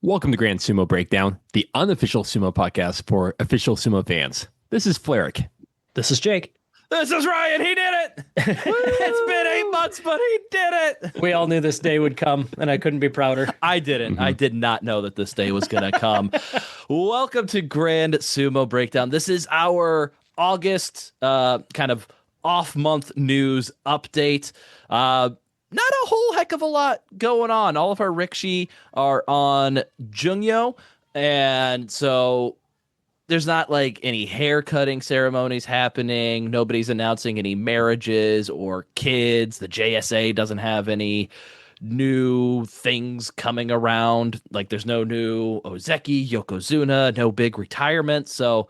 Welcome to Grand Sumo Breakdown, the unofficial sumo podcast for official sumo fans. This is Fleric. This is Jake. This is Ryan. He did it. It's been 8 months, but he did it. We all knew this day would come, and I couldn't be prouder. I didn't. I did not know that this day was going to come. Welcome to Grand Sumo Breakdown. This is our August kind of off-month news update. Not a whole heck of a lot going on. All of our Rikishi are on Jungyo, and so there's not like any hair cutting ceremonies happening. Nobody's announcing any marriages or kids. The JSA doesn't have any new things coming around. Like there's no new Ozeki, Yokozuna, no big retirement. So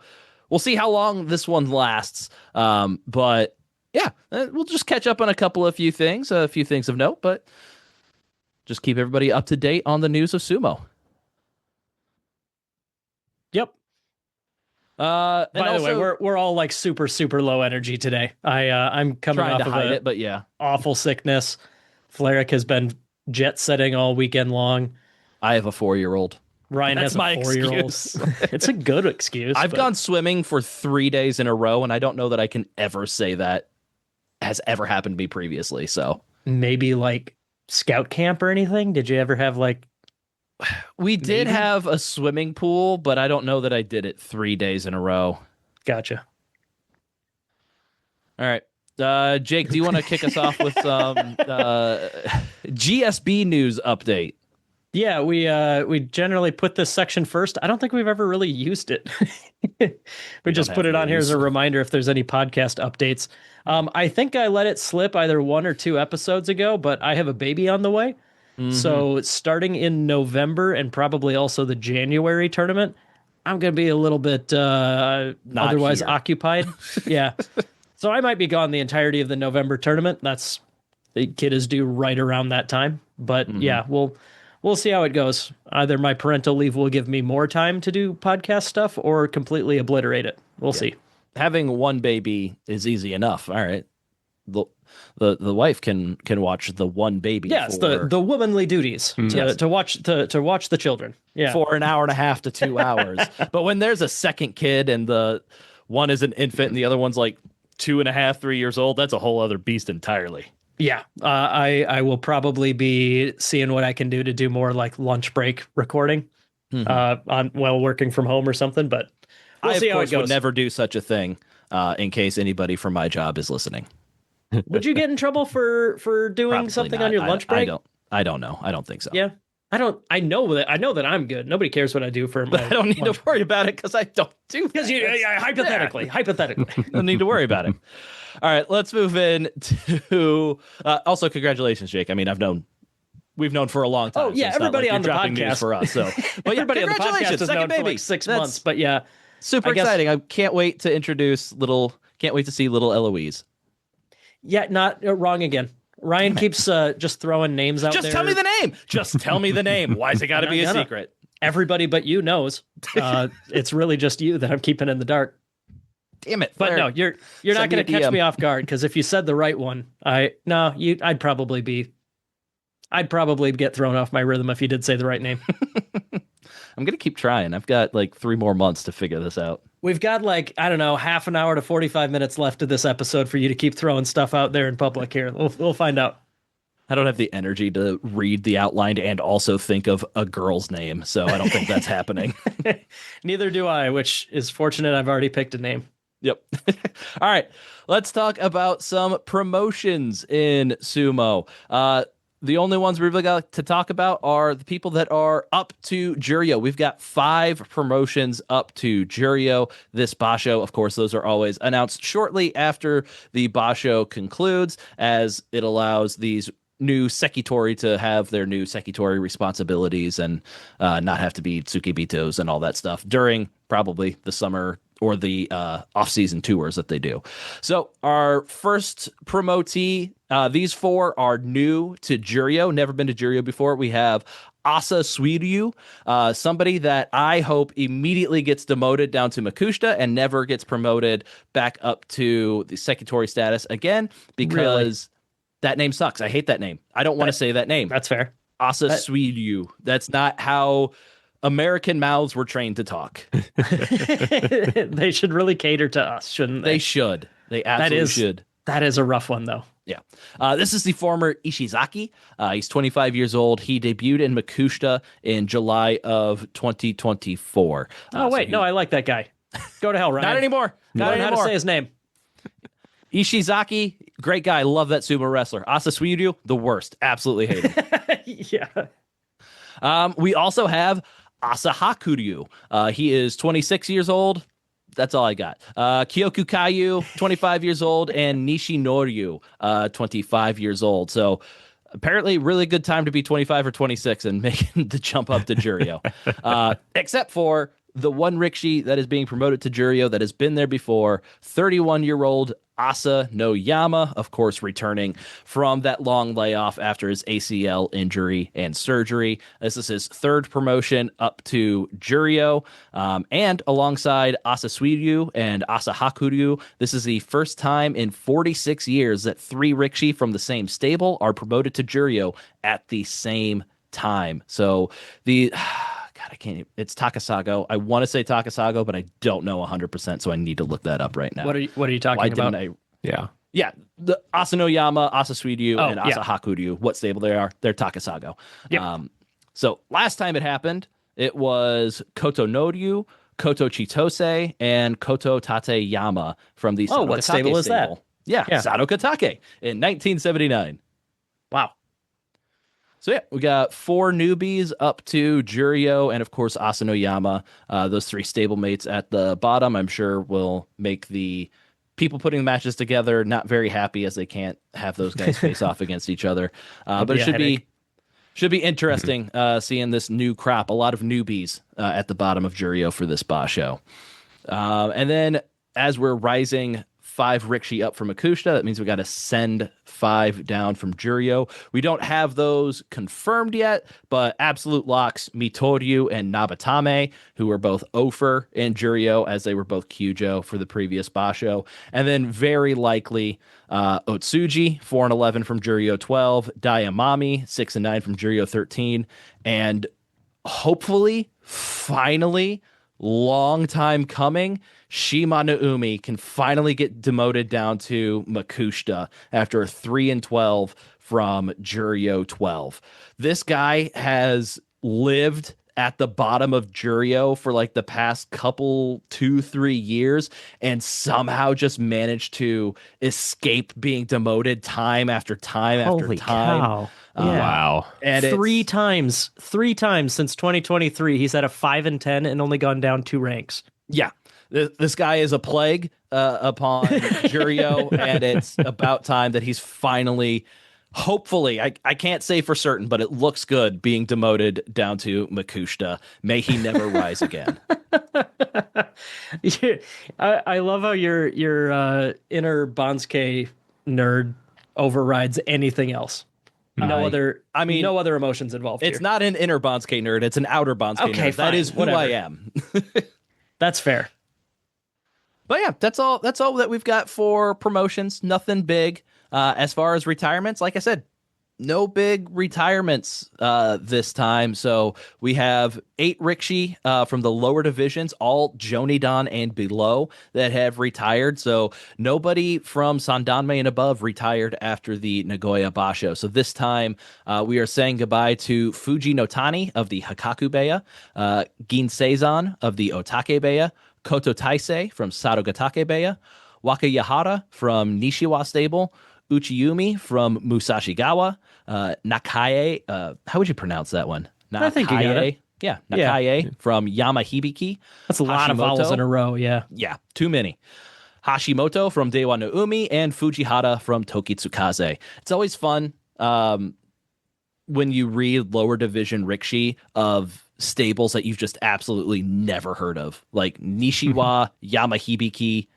we'll see how long this one lasts. But yeah, we'll just catch up on a few things of note, but just keep everybody up to date on the news of sumo. Yep. By the way, we're all like super low energy today. I'm coming trying off to of hide it, but yeah, awful sickness. Fleric has been jet setting all weekend long. I have a 4-year-old. Ryan has a 4-year-old. It's a good excuse. I've gone swimming for 3 days in a row, and I don't know that I can ever say that has ever happened to me previously. So maybe like scout camp or anything. Did you ever have like? We did have a swimming pool, but I don't know that I did it 3 days in a row. Gotcha. All right. Jake, do you want to kick us off with some GSB news update? Yeah, we generally put this section first. I don't think we've ever really used it. we just put it on here as a reminder if there's any podcast updates. I think I let it slip either 1 or 2 episodes ago, but I have a baby on the way. Mm-hmm. So starting in November and probably also the January tournament, I'm going to be a little bit otherwise occupied. Yeah. So I might be gone the entirety of the November tournament. The kid is due right around that time. But yeah, we'll see how it goes. Either my parental leave will give me more time to do podcast stuff or completely obliterate it. We'll see. Having one baby is easy enough. All right. The wife can watch the one baby. Yes, the womanly duties to watch the children. Yeah, for an hour and a half to 2 hours. But when there's a second kid and the one is an infant and the other one's like 2.5, 3 years old, that's a whole other beast entirely. Yeah, I will probably be seeing what I can do to do more like lunch break recording while working from home or something. But we'll see how it goes. Would never do such a thing in case anybody from my job is listening. Would you get in trouble for doing Probably something not. on your lunch break? I don't know. I don't think so. Yeah. I know that I'm good. Nobody cares what I do for my I don't need to worry about it because I don't do because hypothetically. Don't need to worry about it. All right, let's move in to also congratulations, Jake. I mean, we've known for a long time. Oh yeah, everybody on the podcast for us. So, but everybody on the podcast has known for like 6 months. But yeah, super exciting. I can't wait to see little Eloise. Yeah, not wrong again. Ryan keeps just throwing names out there. Just tell me the name. Just tell me the name. Why is it got to be a secret? Everybody but you knows. It's really just you that I'm keeping in the dark. Damn it! But no, you're not going to catch me off guard because if you said the right one, I'd probably get thrown off my rhythm if you did say the right name. I'm going to keep trying. I've got like 3 more months to figure this out. We've got like, I don't know, half an hour to 45 minutes left of this episode for you to keep throwing stuff out there in public here. We'll find out. I don't have the energy to read the outline and also think of a girl's name, so I don't think that's happening. Neither do I, which is fortunate. I've already picked a name. Yep. All right. Let's talk about some promotions in sumo. The only ones we really got to talk about are the people that are up to Juryo. We've got 5 promotions up to Juryo this Basho. Of course, those are always announced shortly after the Basho concludes, as it allows these new Sekitori to have their new Sekitori responsibilities and not have to be Tsukibitos and all that stuff during probably the summer or the off-season tours that they do. So our first promotee, these 4 are new to Juryo, never been to Juryo before. We have Asa Suiryu, somebody that I hope immediately gets demoted down to Makushita and never gets promoted back up to the Sekitori status again, because that name sucks. I hate that name. I don't want to say that name. That's fair. Asa Suiryu. That's not how American mouths were trained to talk. They should really cater to us, shouldn't they? They should. They absolutely should. That is a rough one, though. Yeah. This is the former Ishizaki. He's 25 years old. He debuted in Makushita in July of 2024. Oh, wait. No, I like that guy. Go to hell, Ryan. Not anymore. Not Learn anymore. how to say his name. Ishizaki, great guy. Love that sumo wrestler. Asa Suiryu, the worst. Absolutely hate him. Yeah. We also have Asa Hakuryu. He is 26 years old. That's all I got. Kyoku Kayu, 25 years old, and Nishi Noryu, 25 years old. So apparently really good time to be 25 or 26 and making the jump up to Juryo. Except for the one Rikishi that is being promoted to Juryo that has been there before, 31-year-old Asa no Yama, of course, returning from that long layoff after his ACL injury and surgery. This is his third promotion up to Juryo, and alongside Asa Suiryu and Asa Hakuryu, this is the first time in 46 years that 3 Rikishi from the same stable are promoted to Juryo at the same time. So the... God, I can't. It's Takasago. I want to say Takasago, but I don't know 100%, so I need to look that up right now. What are you talking about? Yeah. The Asanoyama, Asa Suiryu, and Asa Hakuryu, what stable they are, they're Takasago. Yep. So last time it happened, it was Koto Noryu, Koto Chitose, and Koto Tateyama from the Sato what Katake stable is that? Yeah, Sato Katake in 1979. Wow. So yeah, we got 4 newbies up to Juryo and of course Asanoyama. Those 3 stablemates at the bottom, I'm sure will make the people putting the matches together not very happy as they can't have those guys face off against each other. But it should be interesting seeing this new crop, a lot of newbies at the bottom of Juryo for this Basho. And then as we're rising 5 Rikishi up from Makushita, that means we got to send 5 down from Juryo. We don't have those confirmed yet, but absolute locks, Mitoryu and Nabatame, who were both Ofer in Juryo, as they were both Kyujo for the previous Basho. And then very likely Otsuji, 4 and 11 from Juryo 12, Dayamami, 6 and 9 from Juryo 13, and hopefully, finally, long time coming, Shima Naomi can finally get demoted down to Makushita after a 3 and 12 from Juryo 12. This guy has lived at the bottom of Juryo for like the past couple 2-3 years and somehow just managed to escape being demoted time after time after time. Cow. Wow. And 3 times since 2023, he's at a 5 and 10 and only gone down 2 ranks. Yeah. This guy is a plague upon Juryo, and it's about time that he's finally, hopefully, I can't say for certain, but it looks good being demoted down to Makushita. May he never rise again. I love how your inner Bonsuke nerd overrides anything else. No other emotions involved. It's here. not an inner Bonsuke nerd; it's an outer Bonsuke nerd. Fine, that is who whatever. I am. That's fair. But yeah, that's all that we've got for promotions. Nothing big. As far as retirements, like I said, no big retirements this time. So we have 8 Rikishi from the lower divisions, all Jonidan and below, that have retired. So nobody from Sandanme and above retired after the Nagoya Basho. So this time we are saying goodbye to Fuji Notani of the Hakaku Beya, Gin Seizan of the Otake Beya, Koto Taisei from Sarugatake Beya, Waka Yahara from Nishiwa Stable, Uchiyumi from Musashigawa, Nakae, how would you pronounce that one? Nakae, I think you got it. Yeah, Nakae from Yamahibiki. That's a lot of vowels in a row, yeah. Yeah, too many. Hashimoto from Deiwa no Umi and Fujihara from Tokitsukaze. It's always fun when you read lower division Rikishi of stables that you've just absolutely never heard of, like Nishiwa, Yamahibiki.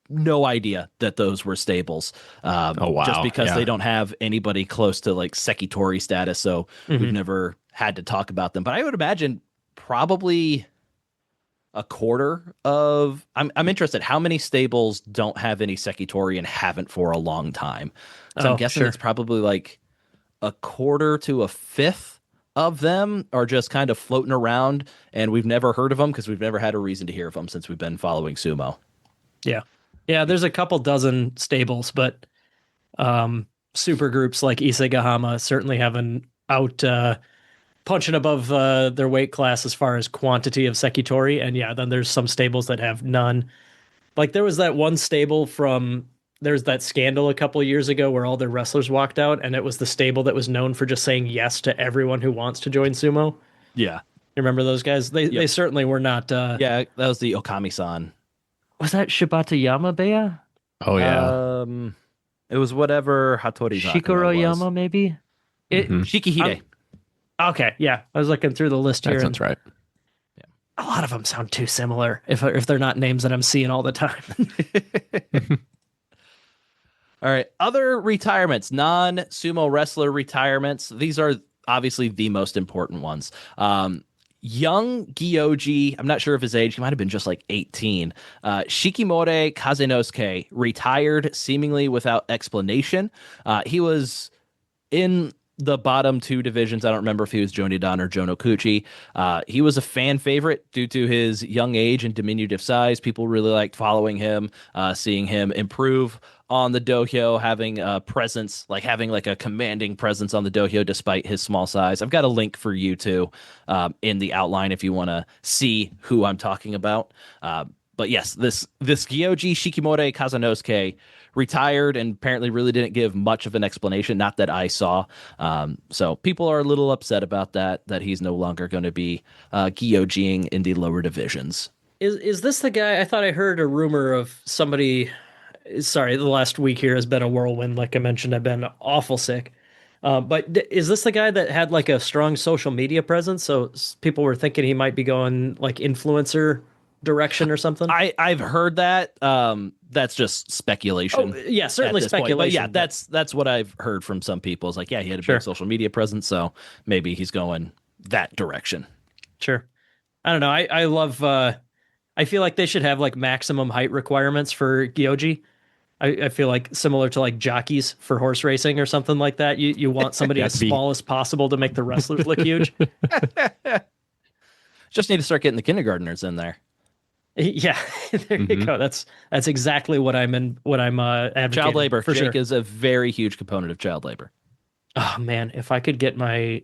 No idea that those were stables. Just because they don't have anybody close to like Sekitori status, so we've never had to talk about them. But I would imagine probably a quarter of. I'm interested. How many stables don't have any Sekitori and haven't for a long time? So I'm guessing it's probably like a quarter to a fifth of them are just kind of floating around, and we've never heard of them because we've never had a reason to hear of them since we've been following sumo. Yeah. Yeah, there's a couple dozen stables, but super groups like Isegahama certainly have an out punching above their weight class as far as quantity of Sekitori. And yeah, then there's some stables that have none. Like there was that one stable there's that scandal a couple years ago where all their wrestlers walked out, and it was the stable that was known for just saying yes to everyone who wants to join sumo. Yeah. You remember those guys? They certainly were not. Yeah, that was the Okami-san. Was that Shibata Yamabeya? Oh yeah. It was whatever Hattori Shikoroyama, maybe? Shikihide. Okay, yeah. I was looking through the list here. That sounds right. A lot of them sound too similar if they're not names that I'm seeing all the time. All right. Other retirements, non-sumo wrestler retirements. These are obviously the most important ones. Young Gyoji, I'm not sure of his age. He might have been just like 18. Shikimori Kazenosuke retired seemingly without explanation. He was in the bottom two divisions. I don't remember if he was Jonidan or Jonokuchi. He was a fan favorite due to his young age and diminutive size. People really liked following him, seeing him improve on the dohyo, having a presence, having a commanding presence on the dohyo despite his small size. I've got a link for you too in the outline if you want to see who I'm talking about. But yes, this Gyoji Shikimori Kazenosuke retired and apparently really didn't give much of an explanation, not that I saw. So people are a little upset about that he's no longer going to be Gyojiing in the lower divisions. Is this the guy? I thought I heard a rumor of somebody. Sorry, the last week here has been a whirlwind. Like I mentioned, I've been awful sick. But is this the guy that had a strong social media presence? So people were thinking he might be going influencer direction or something. I've heard that. That's just speculation. Oh, yeah, certainly speculation. But yeah, that's what I've heard from some people. Is he had a big social media presence, so maybe he's going that direction. Sure. I don't know. I love. I feel like they should have maximum height requirements for Gyoji. I feel like similar to jockeys for horse racing or something like that. You want somebody as small as possible to make the wrestlers look huge. Just need to start getting the kindergartners in there. Yeah, there you go. That's exactly what I'm advocating. Child labor for Jake sure. is a very huge component of child labor. Oh man, if I could get my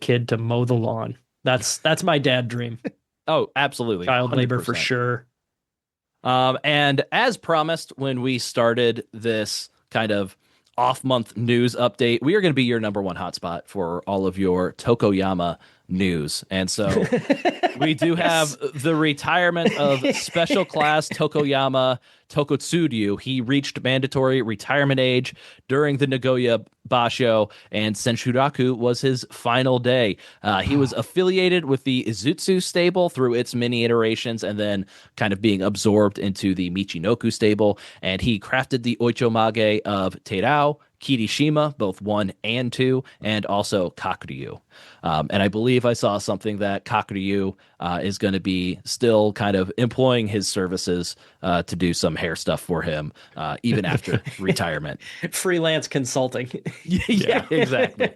kid to mow the lawn, that's my dad dream. Oh, absolutely. Child 100%. labor for sure. And as promised, when we started this kind of off-month news update, we are going to be your number one hotspot for all of your Tokoyama news. And so we do have the retirement of special class Tokoyama Tokotsuryu. He reached mandatory retirement age during the Nagoya Basho, and Senshuraku was his final day. He was affiliated with the Izutsu stable through its many iterations and then kind of being absorbed into the Michinoku stable, and he crafted the Oichomage of Teirao, Kirishima, both 1 and 2, and also Kakuryu. And I believe I saw something that Kakuryu is going to be still kind of employing his services to do some hair stuff for him, even after retirement. Freelance consulting. Yeah, exactly.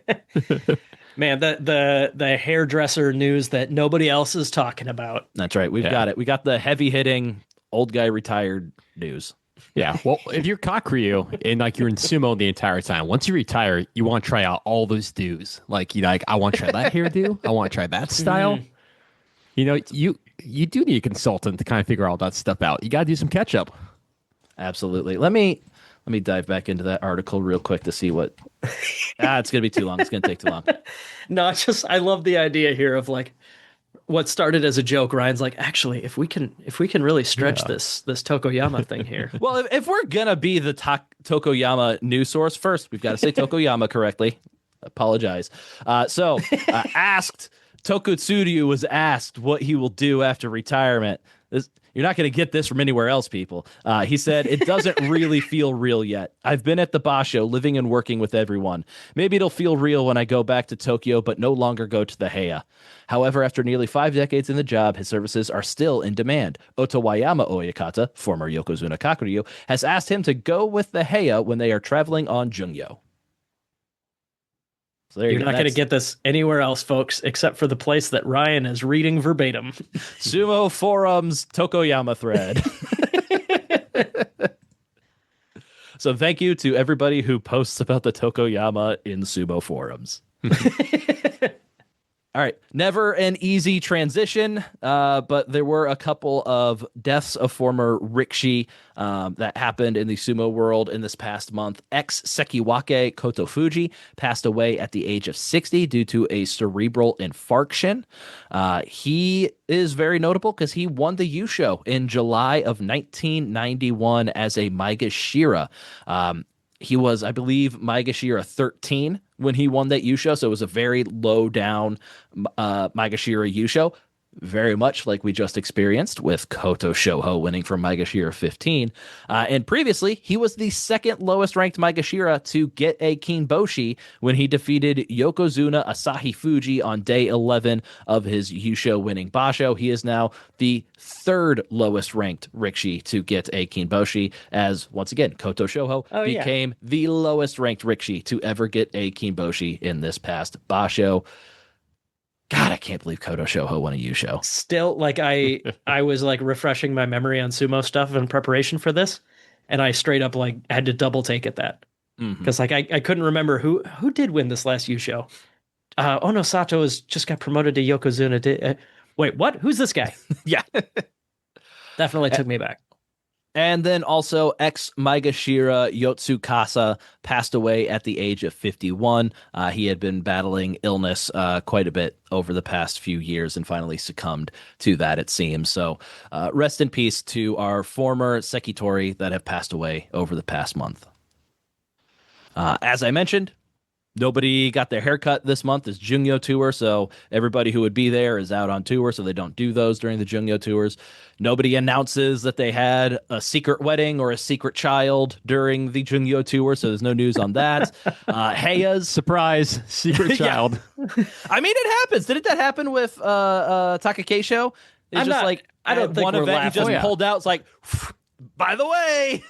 Man, the hairdresser news that nobody else is talking about. That's right. We've got it. We got the heavy hitting old guy retired news. Yeah. Well, if you're Kakuryu and you're in sumo the entire time, once you retire, you want to try out all those do's. I want to try that hairdo. I want to try that style. You do need a consultant to kind of figure all that stuff out. You got to do some catch up. Absolutely. Let me dive back into that article real quick to see what. It's gonna be too long. It's gonna take too long. No, I love the idea here of what started as a joke. Ryan's actually, if we can really stretch this Tokoyama thing here. Well, if we're gonna be the Tokoyama news source, first we've got to say Tokoyama correctly. Apologize. Asked Tokotsuryu was asked what he will do after retirement. You're not going to get this from anywhere else, people. He said, it doesn't really feel real yet. I've been at the Basho, living and working with everyone. Maybe it'll feel real when I go back to Tokyo, but no longer go to the Heya. However, after nearly 5 decades in the job, his services are still in demand. Otowayama Oyakata, former Yokozuna Kakuryu, has asked him to go with the Heya when they are traveling on Jungyo. So there You're you go. not going to get this anywhere else, folks, except for the place that Ryan is reading verbatim. Sumo Forums Tokoyama thread. So thank you to everybody who posts about the Tokoyama in Sumo Forums. All right, never an easy transition, but there were a couple of deaths of former Rikishi that happened in the sumo world in this past month. Ex-Sekiwake Kotofuji passed away at the age of 60 due to a cerebral infarction. He is very notable because he won the Yusho in July of 1991 as a Maegashira. He was, I believe, Maegashira 13 when he won that Yusho, so it was a very low down Maegashira Yusho, very much like we just experienced with Koto Shoho winning from Maegashira 15. And previously, he was the second lowest ranked Maegashira to get a Kinboshi when he defeated Yokozuna Asahi Fuji on day 11 of his Yusho winning Basho. He is now the third lowest ranked Rikishi to get a Kinboshi, as once again, Koto Shoho became the lowest ranked Rikishi to ever get a Kinboshi in this past Basho. God, I can't believe Koto Shoho won a Yusho. Still, like I was like refreshing my memory on sumo stuff in preparation for this, and I straight up like had to double take at that because like I couldn't remember who did win this last Yusho. Ono Sato just got promoted to Yokozuna. Wait, what? Who's this guy? Yeah, definitely took me back. And then also ex-Maegashira Yotsukasa passed away at the age of 51. He had been battling illness quite a bit over the past few years and finally succumbed to that, it seems. So rest in peace to our former Sekitori that have passed away over the past month. As I mentioned, nobody got their haircut this month. It's Jungyo tour, so everybody who would be there is out on tour, so they don't do those during the Jungyo tours. Nobody announces that they had a secret wedding or a secret child during the Jungyo tour, so there's no news on that. Heia's surprise secret child. I mean, it happens. Didn't that happen with Takakeisho? It's just like I don't think one we're event he laughing. just pulled out. It's like, by the way,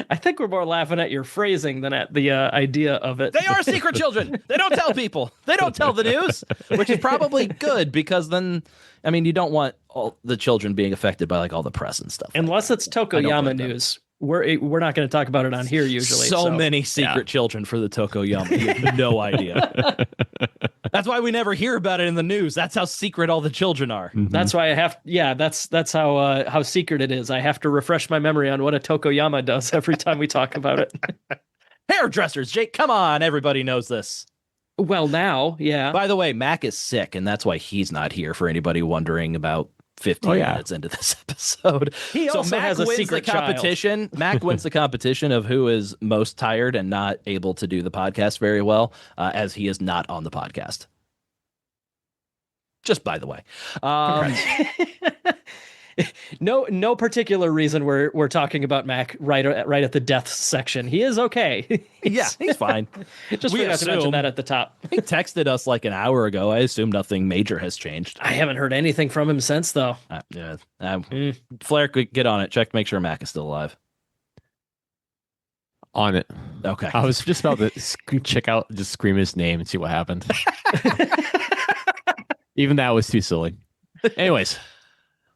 I think we're more laughing at your phrasing than at the idea of it. they are secret children. They don't tell people. They don't tell the news, which is probably good because then, I mean, you don't want all the children being affected by like all the press and stuff. Unless it's Tokoyama news. We're not going to talk about it on here usually. So many secret children for the Tokoyama. You have no idea. That's why we never hear about it in the news. That's how secret all the children are. Mm-hmm. That's why I have. Yeah, that's how secret it is. I have to refresh my memory on what a Tokoyama does every time we talk about it. Hairdressers, Jake, come on. Everybody knows this. Well, now, yeah. By the way, Mac is sick, and that's why he's not here for anybody wondering about 15 minutes into this episode. He also Mac has a wins secret the competition. Mac wins the competition of who is most tired and not able to do the podcast very well, as he is not on the podcast. Just by the way. No particular reason we're talking about Mac right at the death section. He is okay. He's fine. Just forgot to mention that at the top. He texted us like an hour ago. I assume nothing major has changed. I haven't heard anything from him since, though. Flair, get on it. Check to make sure Mac is still alive. On it. Okay. I was just about to check out, just scream his name and see what happened. Even that was too silly. Anyways.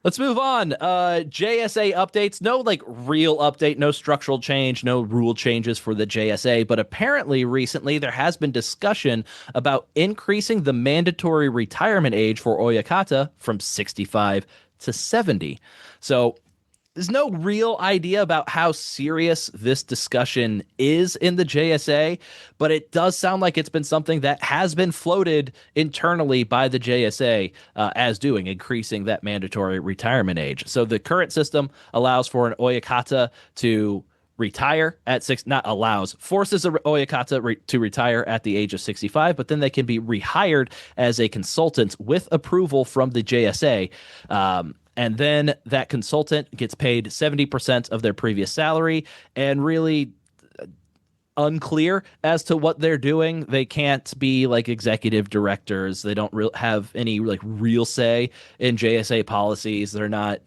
Let's move on. JSA updates. No like real update, no structural change, no rule changes for the JSA. But apparently recently there has been discussion about increasing the mandatory retirement age for Oyakata from 65 to 70. So there's no real idea about how serious this discussion is in the JSA, but it does sound like it's been something that has been floated internally by the JSA as doing, increasing that mandatory retirement age. So the current system allows for an Oyakata to retire at forces an Oyakata to retire at the age of 65, but then they can be rehired as a consultant with approval from the JSA. And then that consultant gets paid 70% of their previous salary, and really unclear as to what they're doing. They can't be like executive directors. They don't have any like real say in JSA policies. They're not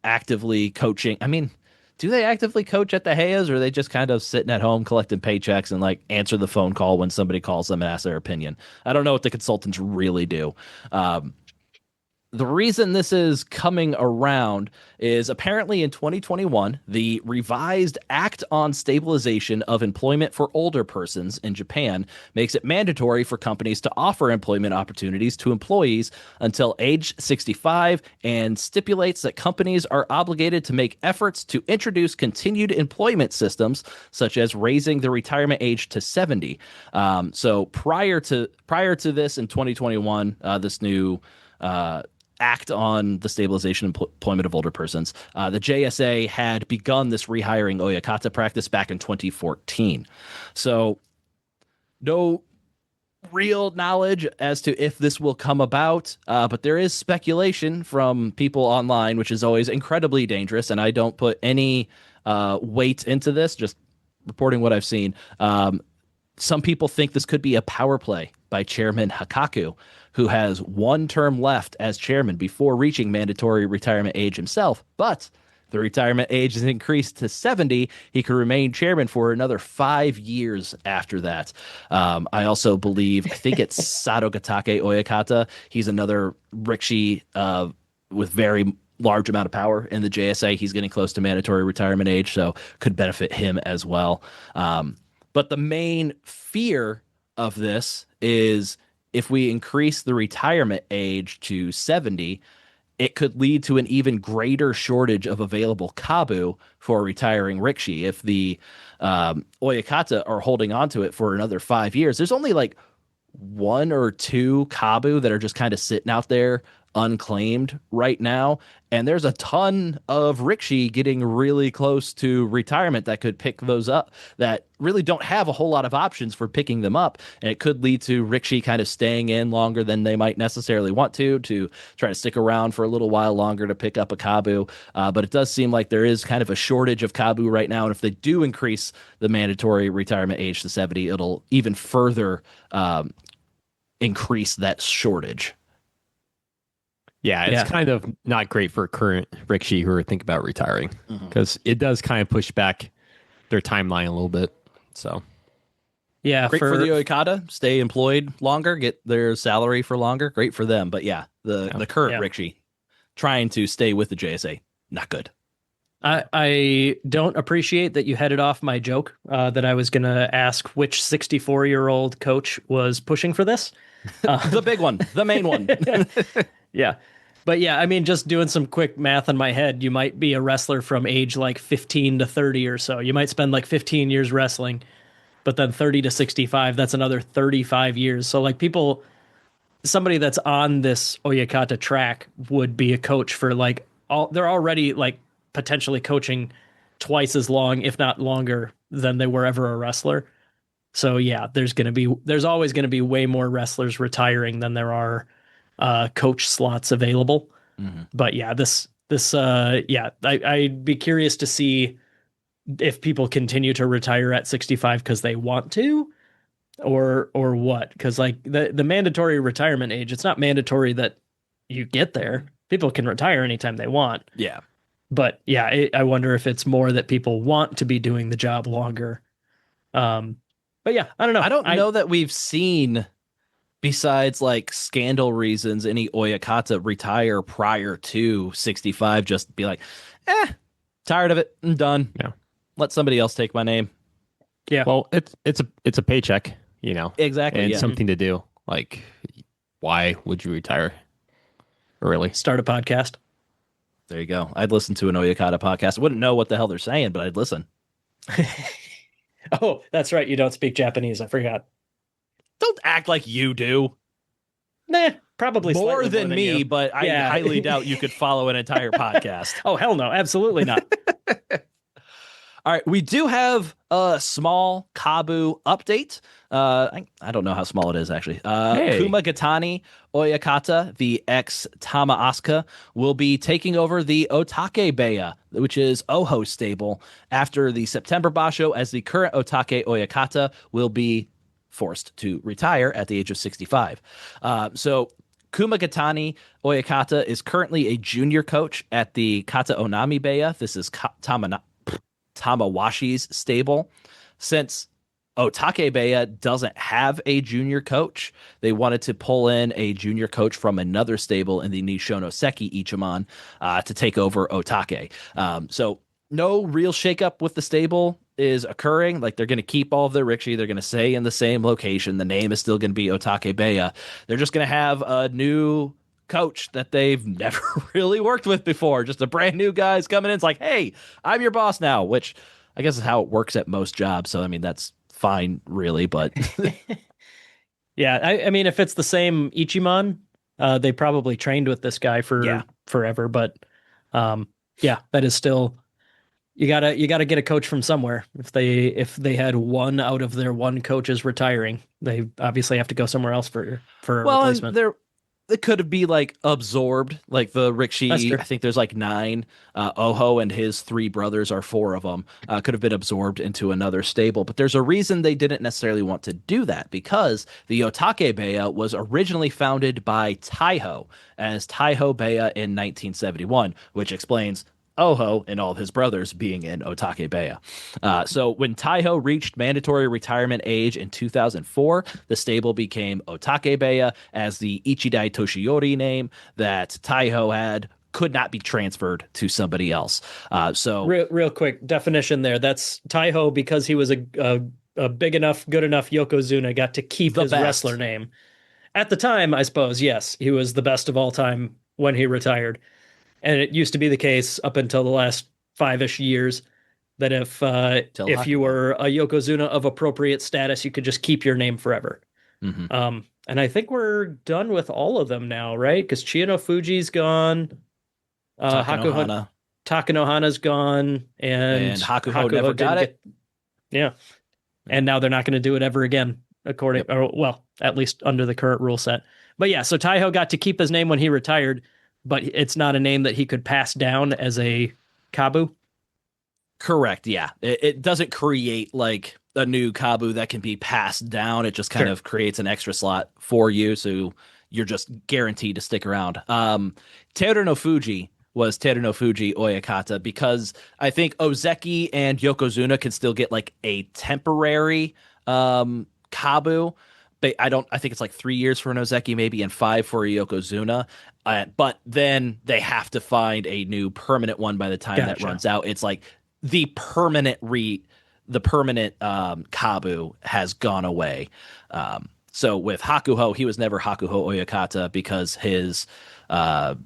actively coaching. I mean, do they actively coach at the Heias, or are they just kind of sitting at home collecting paychecks and like answer the phone call when somebody calls them and asks their opinion? I don't know what the consultants really do. The reason this is coming around is apparently in 2021, the revised Act on Stabilization of Employment for Older Persons in Japan makes it mandatory for companies to offer employment opportunities to employees until age 65 and stipulates that companies are obligated to make efforts to introduce continued employment systems, such as raising the retirement age to 70. So prior to this in 2021, this new Act on the Stabilization and Employment of Older Persons, the JSA had begun this rehiring oyakata practice back in 2014. So no real knowledge as to if this will come about, but there is speculation from people online, which is always incredibly dangerous, and I don't put any weight into this, just reporting what I've seen. Some people think this could be a power play by Chairman Hakaku, who has one term left as chairman before reaching mandatory retirement age himself. But the retirement age is increased to 70. He could remain chairman for another 5 years after that. I also believe, I think it's Sadogatake Oyakata. He's another rikishi with very large amount of power in the JSA. He's getting close to mandatory retirement age, so could benefit him as well. But the main fear of this is if we increase the retirement age to 70, it could lead to an even greater shortage of available kabu for retiring rikishi. If the oyakata are holding on to it for another 5 years, there's only like 1 or 2 kabu that are just kind of sitting out there unclaimed right now, and there's a ton of rikishi getting really close to retirement that could pick those up, that really don't have a whole lot of options for picking them up, and it could lead to rikishi kind of staying in longer than they might necessarily want to try to stick around for a little while longer to pick up a kabu. But it does seem like there is kind of a shortage of kabu right now, and if they do increase the mandatory retirement age to 70, it'll even further increase that shortage. Yeah, it's kind of not great for current rikishi who are thinking about retiring, because it does kind of push back their timeline a little bit. So, yeah, great for the oyakata, stay employed longer, get their salary for longer. Great for them. But yeah, the current rikishi trying to stay with the JSA, not good. I don't appreciate that you headed off my joke that I was going to ask which 64-year-old coach was pushing for this. The big one, the main one. Yeah. But yeah, I mean, just doing some quick math in my head, you might be a wrestler from age like 15 to 30 or so. You might spend like 15 years wrestling, but then 30 to 65, that's another 35 years. So like somebody that's on this oyakata track would be a coach for like they're already like potentially coaching twice as long, if not longer, than they were ever a wrestler. So yeah, there's always going to be way more wrestlers retiring than there are coach slots available. But yeah, I'd be curious to see if people continue to retire at 65 because they want to, or what. Because like the mandatory retirement age, it's not mandatory that you get there. People can retire anytime they want. Yeah. But yeah, I wonder if it's more that people want to be doing the job longer. But yeah, I don't know. I don't know that we've seen, besides like scandal reasons, any oyakata retire prior to 65. Just be like, tired of it, I'm done. Yeah, let somebody else take my name. Yeah. Well, it's a paycheck, Exactly, and something to do. Like, why would you retire early? Start a podcast. There you go. I'd listen to an oyakata podcast. I wouldn't know what the hell they're saying, but I'd listen. Oh, that's right. You don't speak Japanese. I forgot. Don't act like you do. Nah, probably more than me, you. But I highly doubt you could follow an entire podcast. Oh, hell no. Absolutely not. All right. We do have a small Kabu update. I don't know how small it is, actually. Kumagatani Oyakata, the ex-Tama Asuka, will be taking over the Otake Beya, which is Oho's stable, after the September Basho, as the current Otake Oyakata will be forced to retire at the age of 65. So Kumagatani Oyakata is currently a junior coach at the Kata Onami Beya. This is Tamawashi's stable. Since Otakebeya doesn't have a junior coach, they wanted to pull in a junior coach from another stable in the Nishonoseki Ichiman to take over Otake. So no real shakeup with the stable is occurring. Like, they're going to keep all of their Rikishi. They're going to stay in the same location. The name is still going to be Otakebeya. They're just going to have a new coach that they've never really worked with before. Just a brand new guy's coming in. It's like, hey, I'm your boss now, which I guess is how it works at most jobs. So, I mean, that's fine, really. But yeah, I mean, if it's the same Ichiman, they probably trained with this guy for forever. But yeah, that is still, you gotta get a coach from somewhere. If they had one out of their one coaches retiring, they obviously have to go somewhere else for a replacement. It could be like absorbed, like the Rikishi. I think there's like 9. Oho and his 3 brothers are 4 of them. Could have been absorbed into another stable, but there's a reason they didn't necessarily want to do that, because the Otakebeya was originally founded by Taiho as Taiho Beya in 1971, which explains Oho and all of his brothers being in Otakebeya. So when Taiho reached mandatory retirement age in 2004, the stable became Otakebeya, as the Ichidai Toshiori name that Taiho had could not be transferred to somebody else. So real quick definition there. That's Taiho because he was a big enough, good enough Yokozuna, got to keep his wrestler name. At the time, I suppose, yes, he was the best of all time when he retired. And it used to be the case up until the last 5-ish years that if you were a Yokozuna of appropriate status, you could just keep your name forever. Mm-hmm. And I think we're done with all of them now, right? Because Chiyono Fuji's gone, Takanohana's gone, and Hakuho never got it. Yeah, and now they're not going to do it ever again, or at least under the current rule set. But yeah, so Taiho got to keep his name when he retired, but it's not a name that he could pass down as a Kabu. Correct. Yeah. It doesn't create like a new Kabu that can be passed down. It just kind of creates an extra slot for you. So you're just guaranteed to stick around. Teru no Fuji was Teru no Fuji Oyakata, because I think Ozeki and Yokozuna can still get like a temporary Kabu. I think it's like 3 years for an Ozeki, maybe, and 5 for a Yokozuna. But then they have to find a new permanent one by the time that runs out. It's like the permanent Kabu has gone away. So with Hakuho, he was never Hakuho Oyakata because his Oyakata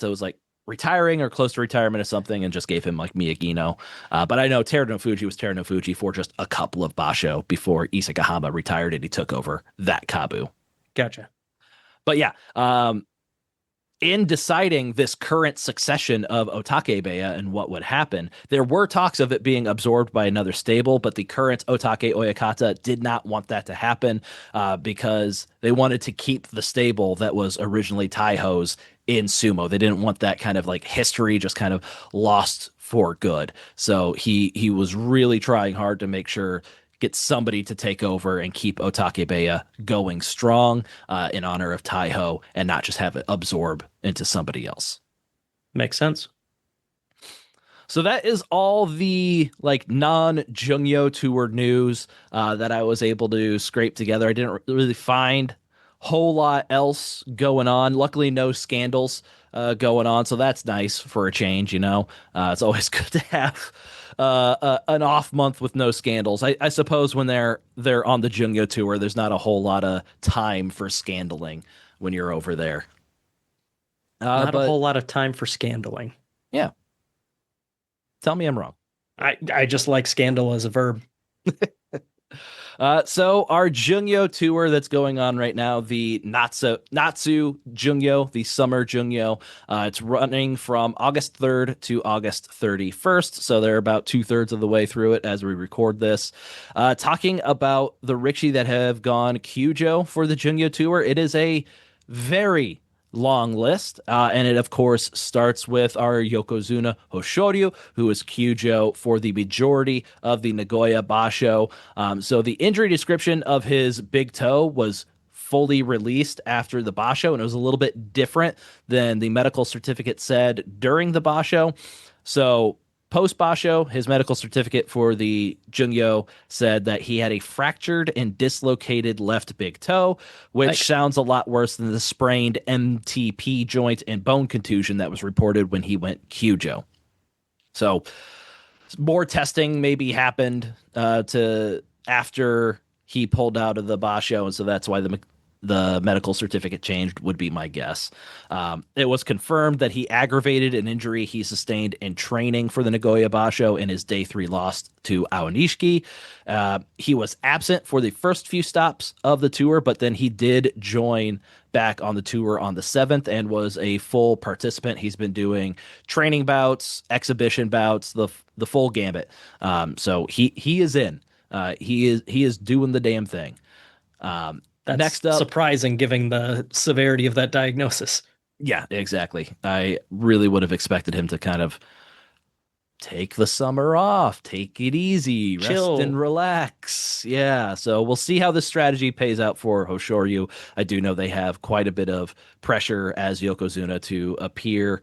was like retiring or close to retirement or something, and just gave him like Miyagino. But I know Teru no Fuji was Teru no Fuji for just a couple of basho before Isakahama retired and he took over that Kabu. Gotcha. But yeah, in deciding this current succession of Otakebeya and what would happen, there were talks of it being absorbed by another stable, but the current Otake Oyakata did not want that to happen because they wanted to keep the stable that was originally Taiho's in Sumo. They didn't want that kind of like history just kind of lost for good. So he was really trying hard to make sure get somebody to take over and keep Otakebeya going strong in honor of Taiho, and not just have it absorb into somebody else. Makes sense. So that is all the like non-Jungyo tour news that I was able to scrape together. I didn't really find a whole lot else going on. Luckily, no scandals going on, so that's nice for a change. It's always good to have an off month with no scandals. I suppose when they're on the Jungyo tour, there's not a whole lot of time for scandaling when you're over there. Not a whole lot of time for scandaling. Yeah. Tell me I'm wrong. I just like scandal as a verb. So our Jungyo tour that's going on right now, the Natsu Jungyo, the summer Jungyo, it's running from August 3rd to August 31st. So they're about 2/3 of the way through it as we record this. Talking about the Rikishi that have gone Kyujo for the Jungyo tour, it is a very long list, and it of course starts with our Yokozuna Hoshoryu, who is Kyujo for the majority of the Nagoya Basho. So the injury description of his big toe was fully released after the Basho, and it was a little bit different than the medical certificate said during the Basho. So Post Basho, his medical certificate for the Jungyo said that he had a fractured and dislocated left big toe, which sounds a lot worse than the sprained MTP joint and bone contusion that was reported when he went Kyujo. So more testing maybe happened to after he pulled out of the Basho, and so that's why the medical certificate changed, would be my guess. It was confirmed that he aggravated an injury he sustained in training for the Nagoya Basho in his day 3 loss to Aonishiki. He was absent for the first few stops of the tour, but then he did join back on the tour on the 7th and was a full participant. He's been doing training bouts, exhibition bouts, the full gambit. So he is in. He is doing the damn thing. That's next up, surprising given the severity of that diagnosis. Yeah, exactly. I really would have expected him to kind of take the summer off, take it easy, Chill. rest and relax. Yeah, so we'll see how this strategy pays out for Hoshoryu. I do know they have quite a bit of pressure as Yokozuna to appear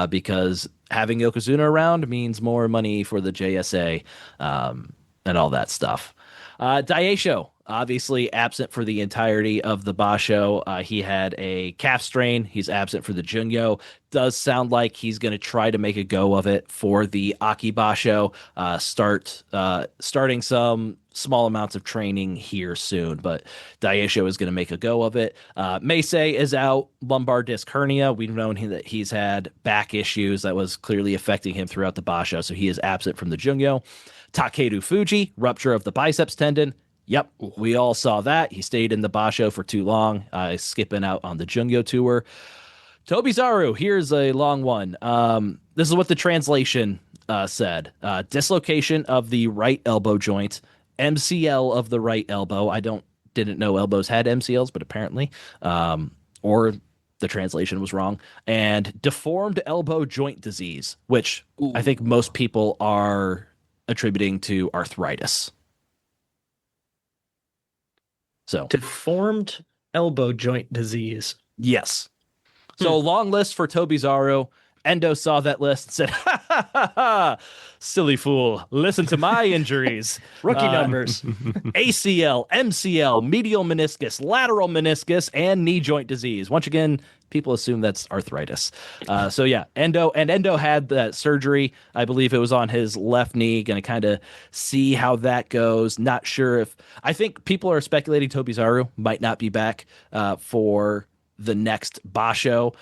because having Yokozuna around means more money for the JSA and all that stuff. Daisho, obviously absent for the entirety of the Basho. He had a calf strain. He's absent for the Jungyo. Does sound like he's going to try to make a go of it for the Aki Basho. Starting some small amounts of training here soon, but Daisho is going to make a go of it. Meisei is out, lumbar disc hernia. We've known that he's had back issues that was clearly affecting him throughout the Basho, so he is absent from the Jungyo. Takeru Fuji, rupture of the biceps tendon. Yep, we all saw that. He stayed in the Basho for too long, skipping out on the Jungyo tour. Tobizaru, here's a long one. This is what the translation said. Dislocation of the right elbow joint, MCL of the right elbow. I didn't know elbows had MCLs, but apparently, or the translation was wrong. And deformed elbow joint disease, which I think most people are attributing to arthritis. So deformed elbow joint disease. Yes. So long list for Tobizaru. Endo saw that list and said, ha, ha, ha, ha, silly fool, listen to my injuries. Rookie numbers. ACL, MCL, medial meniscus, lateral meniscus, and knee joint disease. Once again, people assume that's arthritis. So yeah, Endo had that surgery. I believe it was on his left knee. Going to kind of see how that goes. Not sure if, I think people are speculating Tobizaru might not be back for the next Basho.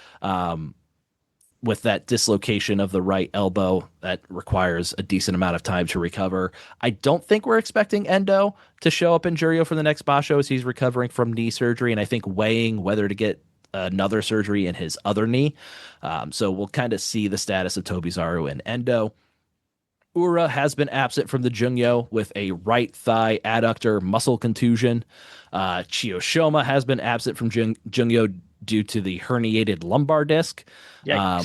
With that dislocation of the right elbow that requires a decent amount of time to recover. I don't think we're expecting Endo to show up in Juryo for the next Basho as he's recovering from knee surgery, and I think weighing whether to get another surgery in his other knee. So we'll kind of see the status of Tobizaru and Endo. Ura has been absent from the Jungyo with a right thigh adductor muscle contusion. Chiyoshima has been absent from Jungyo due to the herniated lumbar disc. Yeah,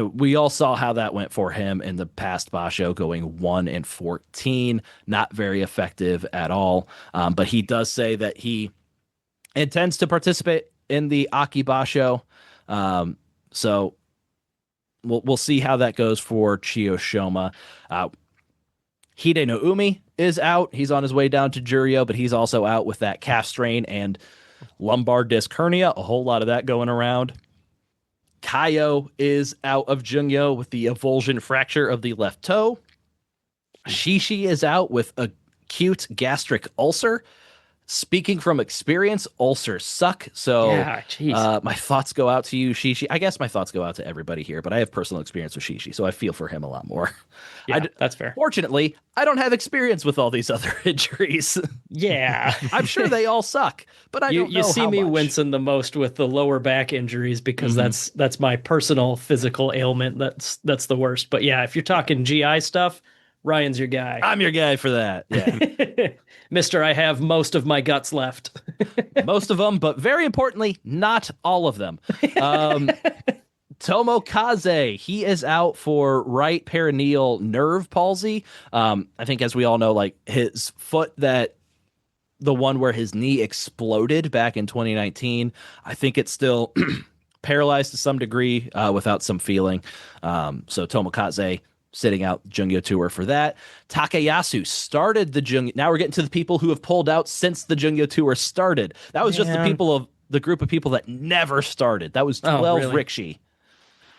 we all saw how that went for him in the past Basho, going 1-14. Not very effective at all. But he does say that he intends to participate in the Aki Basho. So we'll see how that goes for Chiyoshima. Hide no Umi is out. He's on his way down to Juryo, but he's also out with that calf strain and lumbar disc hernia. A whole lot of that going around. Kaio is out of Jungyo with the avulsion fracture of the left toe. Shishi is out with acute gastric ulcer. Speaking from experience, ulcers suck. So yeah, my thoughts go out to you, Shishi. I guess my thoughts go out to everybody here, but I have personal experience with Shishi, so I feel for him a lot more. Yeah, that's fair. Fortunately, I don't have experience with all these other injuries. Yeah. I'm sure they all suck, but I don't know You see how me much. wincing the most with the lower back injuries because that's my personal physical ailment. That's the worst. But yeah, if you're talking GI stuff, Ryan's your guy. I'm your guy for that. Yeah. Mister, I have most of my guts left. Most of them, but very importantly, not all of them. Tomokaze, he is out for right perineal nerve palsy. I think, as we all know, like his foot, that the one where his knee exploded back in 2019, I think it's still paralyzed to some degree without some feeling. So Tomokaze sitting out Jungyo tour for that. Takayasu started the Jungyo. Now we're getting to the people who have pulled out since the Jungyo tour started. That was just the group of people that never started. That was 12 really? Rikshi.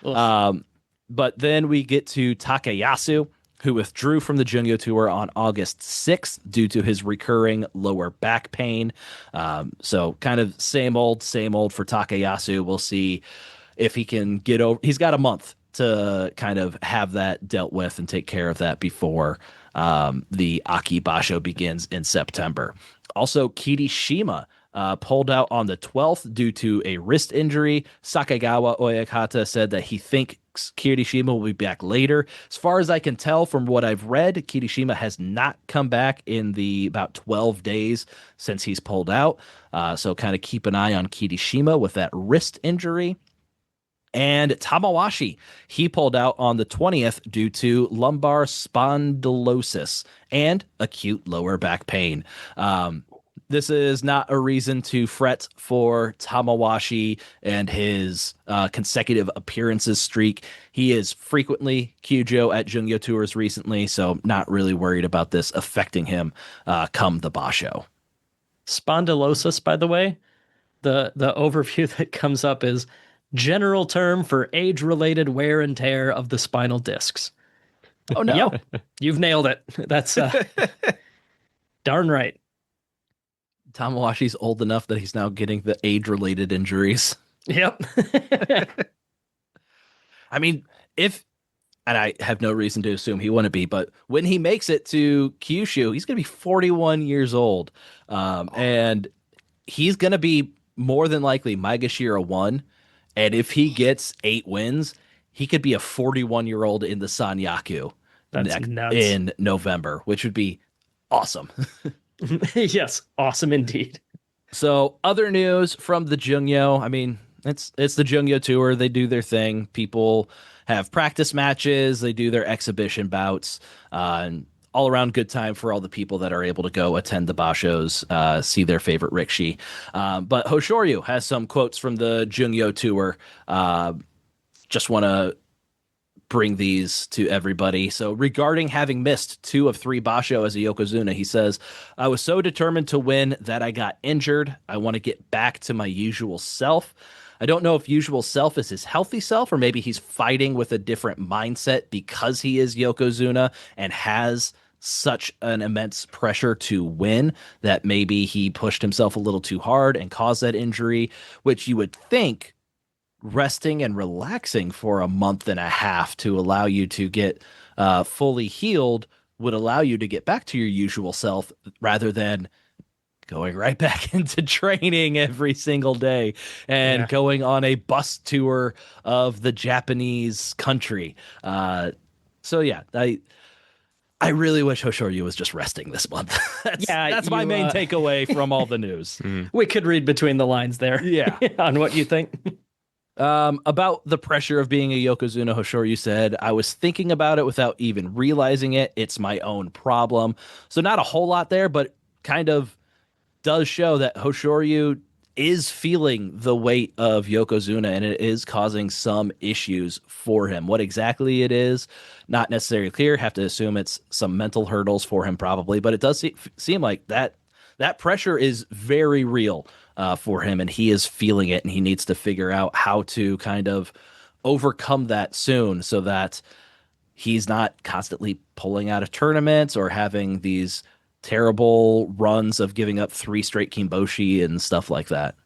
But then we get to Takayasu, who withdrew from the Jungyo tour on August 6th due to his recurring lower back pain. So kind of same old for Takayasu. We'll see if he can get over. He's got a month to kind of have that dealt with and take care of that before the Aki Basho begins in September. Also, Kirishima pulled out on the 12th due to a wrist injury. Sakagawa Oyakata said that he thinks Kirishima will be back later. As far as I can tell from what I've read, Kirishima has not come back in the about 12 days since he's pulled out. So kind of keep an eye on Kirishima with that wrist injury. And Tamawashi, he pulled out on the 20th due to lumbar spondylosis and acute lower back pain. This is not a reason to fret for Tamawashi and his consecutive appearances streak. He is frequently Kyujo at Jungyo tours recently, so not really worried about this affecting him come the Basho. Spondylosis, by the way, the overview that comes up is general term for age-related wear and tear of the spinal discs. Oh, no. Yep, you've nailed it. That's darn right. Tamawashi's old enough that he's now getting the age-related injuries. Yep. I mean, and I have no reason to assume he wouldn't be, but when he makes it to Kyushu, he's going to be 41 years old. And he's going to be more than likely Maegashira 1. And if he gets 8 wins, he could be a 41-year-old in the Sanyaku nuts. In November, which would be awesome. Yes, awesome indeed. So other news from the Jungyo. I mean, it's the Jungyo tour. They do their thing. People have practice matches. They do their exhibition bouts. And all around good time for all the people that are able to go attend the Bashos, see their favorite Rikshi. But Hoshoryu has some quotes from the Jungyo tour. Just want to bring these to everybody. So regarding having missed 2 of 3 Basho as a Yokozuna, he says, I was so determined to win that I got injured. I want to get back to my usual self. I don't know if usual self is his healthy self, or maybe he's fighting with a different mindset because he is Yokozuna and has such an immense pressure to win that maybe he pushed himself a little too hard and caused that injury, which you would think resting and relaxing for a month and a half to allow you to get fully healed would allow you to get back to your usual self rather than going right back into training every single day and going on a bus tour of the Japanese country. So yeah, I really wish Hoshoryu was just resting this month. That's my main takeaway from all the news. We could read between the lines there. Yeah. On what you think. About the pressure of being a Yokozuna, Hoshoryu said, I was thinking about it without even realizing it. It's my own problem. So not a whole lot there, but kind of does show that Hoshoryu is feeling the weight of Yokozuna, and it is causing some issues for him. What exactly it is, not necessarily clear. Have to assume it's some mental hurdles for him probably, but it does seem like that pressure is very real for him, and he is feeling it, and he needs to figure out how to kind of overcome that soon so that he's not constantly pulling out of tournaments or having these terrible runs of giving up 3 straight Kimboshi and stuff like that.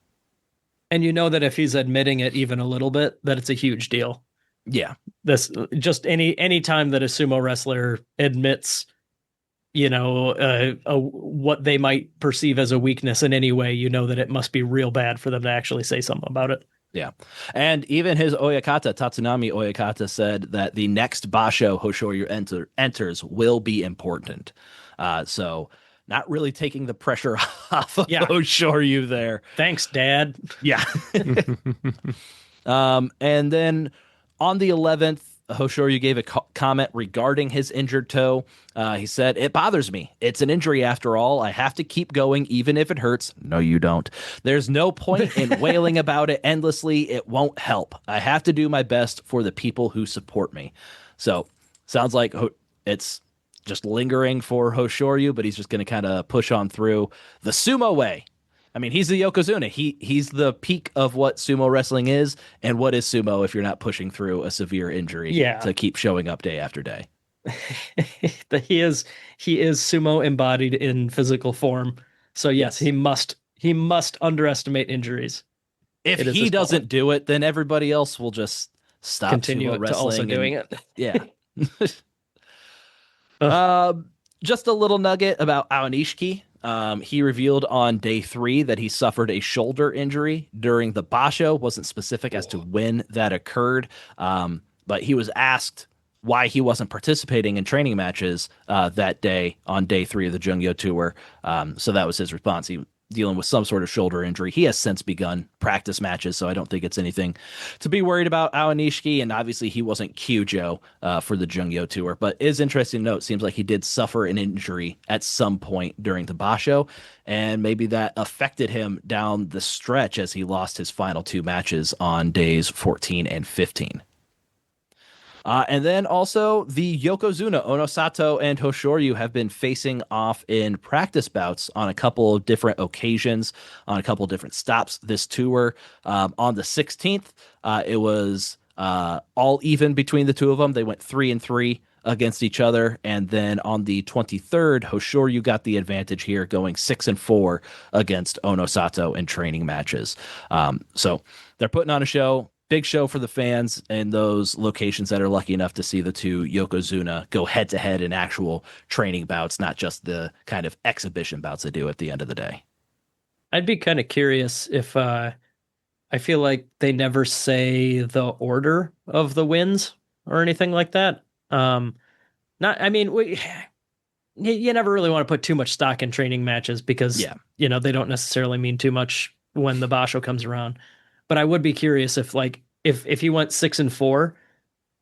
And you know that if he's admitting it even a little bit, that it's a huge deal. Yeah. This just any time that a sumo wrestler admits, what they might perceive as a weakness in any way, you know that it must be real bad for them to actually say something about it. Yeah. And even his Oyakata, Tatsunami Oyakata, said that the next Basho Hoshoryu enters will be important. So not really taking the pressure off of Hoshoryu there. Thanks, Dad. Yeah. And then on the 11th, Hoshoryu gave a comment regarding his injured toe. He said, it bothers me. It's an injury after all. I have to keep going even if it hurts. No, you don't. There's no point in wailing about it endlessly. It won't help. I have to do my best for the people who support me. So sounds like it's just lingering for Hoshoryu, but he's just going to kind of push on through the sumo way. I mean, he's the Yokozuna. He's the peak of what sumo wrestling is, and what is sumo if you're not pushing through a severe injury to keep showing up day after day. he is sumo embodied in physical form. So yes, he must underestimate injuries. If he doesn't do it, then everybody else will just stop continue sumo wrestling to also doing it. Yeah. Just a little nugget about Aonishiki. He revealed on day 3 that he suffered a shoulder injury during the Basho. Wasn't specific as to when that occurred, but he was asked why he wasn't participating in training matches that day on day 3 of the Jungyo tour. So that was his response. He dealing with some sort of shoulder injury. He has since begun practice matches, so I don't think it's anything to be worried about. Aonishiki, and obviously he wasn't Kyujo for the Jungyo tour, but is interesting to note. Seems like he did suffer an injury at some point during the Basho, and maybe that affected him down the stretch as he lost his final 2 matches on days 14 and 15. And then also the Yokozuna, Onosato and Hoshoryu have been facing off in practice bouts on a couple of different occasions, on a couple of different stops this tour. On the 16th, it was all even between the two of them. They went 3-3 against each other. And then on the 23rd, Hoshoryu got the advantage here, going 6-4 against Onosato in training matches. So they're putting on a show. Big show for the fans in those locations that are lucky enough to see the two Yokozuna go head-to-head in actual training bouts, not just the kind of exhibition bouts they do at the end of the day. I'd be kind of curious if I feel like they never say the order of the wins or anything like that. You never really want to put too much stock in training matches because they don't necessarily mean too much when the Basho comes around. But I would be curious if he went 6-4,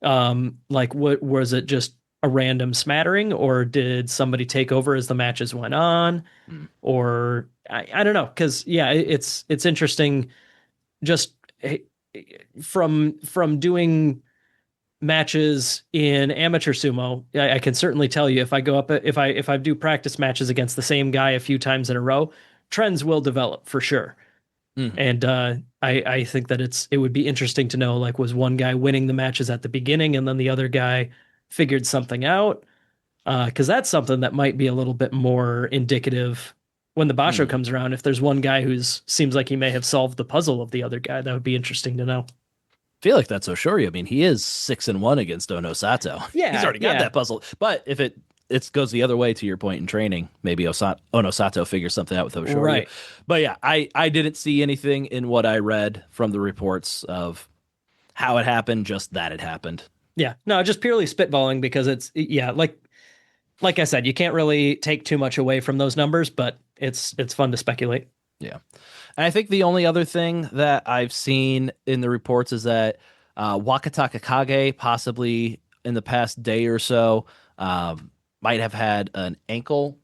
what was it, just a random smattering, or did somebody take over as the matches went on? Or I don't know, because it's interesting just from doing matches in amateur sumo. I can certainly tell you if I go up if I do practice matches against the same guy a few times in a row, trends will develop for sure. Mm-hmm. And I think that it would be interesting to know, was one guy winning the matches at the beginning and then the other guy figured something out? Because that's something that might be a little bit more indicative when the Basho comes around. If there's one guy who seems like he may have solved the puzzle of the other guy, that would be interesting to know. I feel like that's Hoshoryu. I mean, he is 6-1 against Onosato. Yeah, he's already got that puzzle. But if it goes the other way, to your point in training, maybe Onosato figures something out with Hoshoryu. Right. But yeah, I didn't see anything in what I read from the reports of how it happened, just that it happened. Yeah, no, just purely spitballing because it's, like I said, you can't really take too much away from those numbers, but it's fun to speculate. Yeah. And I think the only other thing that I've seen in the reports is that Wakataka Kage, possibly in the past day or so, might have had an ankle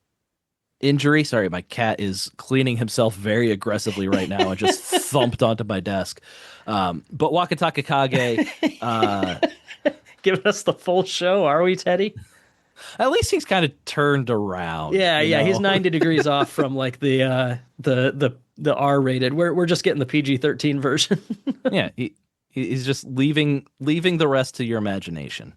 injury. Sorry, my cat is cleaning himself very aggressively right now and just thumped onto my desk. But Wakataka Kage... giving us the full show, are we, Teddy? At least he's kind of turned around. Yeah, he's 90 degrees off from the R-rated. We're just getting the PG-13 version. Yeah, he's just leaving the rest to your imagination.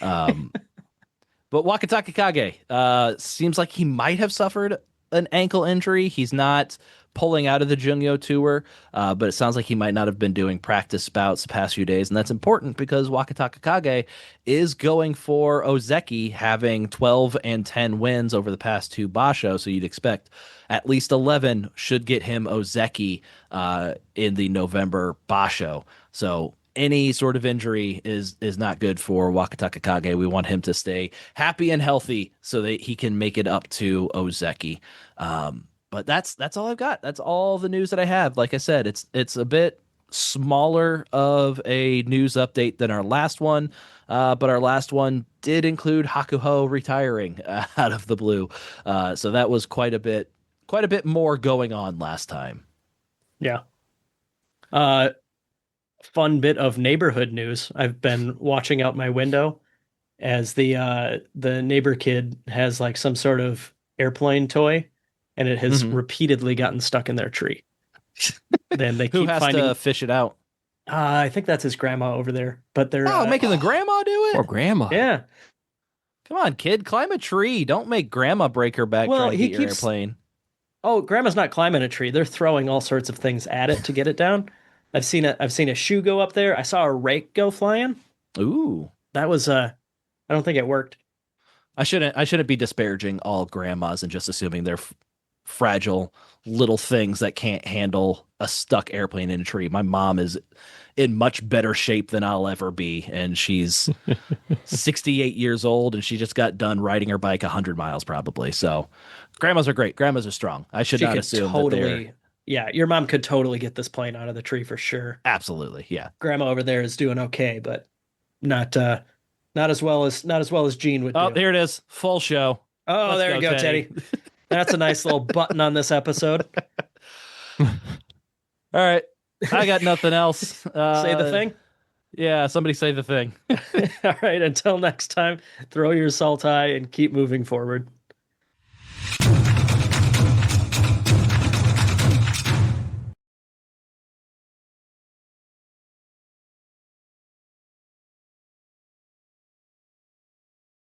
But Wakataka Kage seems like he might have suffered an ankle injury. He's not pulling out of the Jungyo tour, but it sounds like he might not have been doing practice bouts the past few days, and that's important because Wakataka Kage is going for Ozeki, having 12-10 wins over the past 2 Basho, so you'd expect at least 11 should get him Ozeki in the November Basho. So any sort of injury is not good for Wakataka Kage. We want him to stay happy and healthy so that he can make it up to Ozeki. But that's all I've got. That's all the news that I have. Like I said, it's a bit smaller of a news update than our last one, but our last one did include Hakuho retiring out of the blue. So that was quite a bit more going on last time. Yeah. Fun bit of neighborhood news. I've been watching out my window, as the neighbor kid has like some sort of airplane toy, and it has repeatedly gotten stuck in their tree. Then they Who keep has finding. to fish it out? I think that's his grandma over there, but they're Making the grandma do it? Poor grandma. yeah. Come on, kid, climb a tree. Don't make grandma break her back Well, trying to he get your keeps- airplane. Oh, grandma's not climbing a tree. They're throwing all sorts of things at it to get it down. I've seen a shoe go up there. I saw a rake go flying. Ooh. That was I don't think it worked. I shouldn't be disparaging all grandmas and just assuming they're fragile little things that can't handle a stuck airplane in a tree. My mom is in much better shape than I'll ever be, and she's 68 years old, and she just got done riding her bike 100 miles probably. So grandmas are great. Grandmas are strong. I should She not could assume totally, that yeah, your mom could totally get this plane out of the tree for sure. absolutely, yeah. Grandma over there is doing okay, but not as well as Gene would Oh, do. here it is. Full show. Oh, Let's there you go, Teddy. That's a nice little button on this episode. All right. I got nothing else. Say the thing. Yeah, somebody say the thing. All right, until next time, throw your salt high and keep moving forward.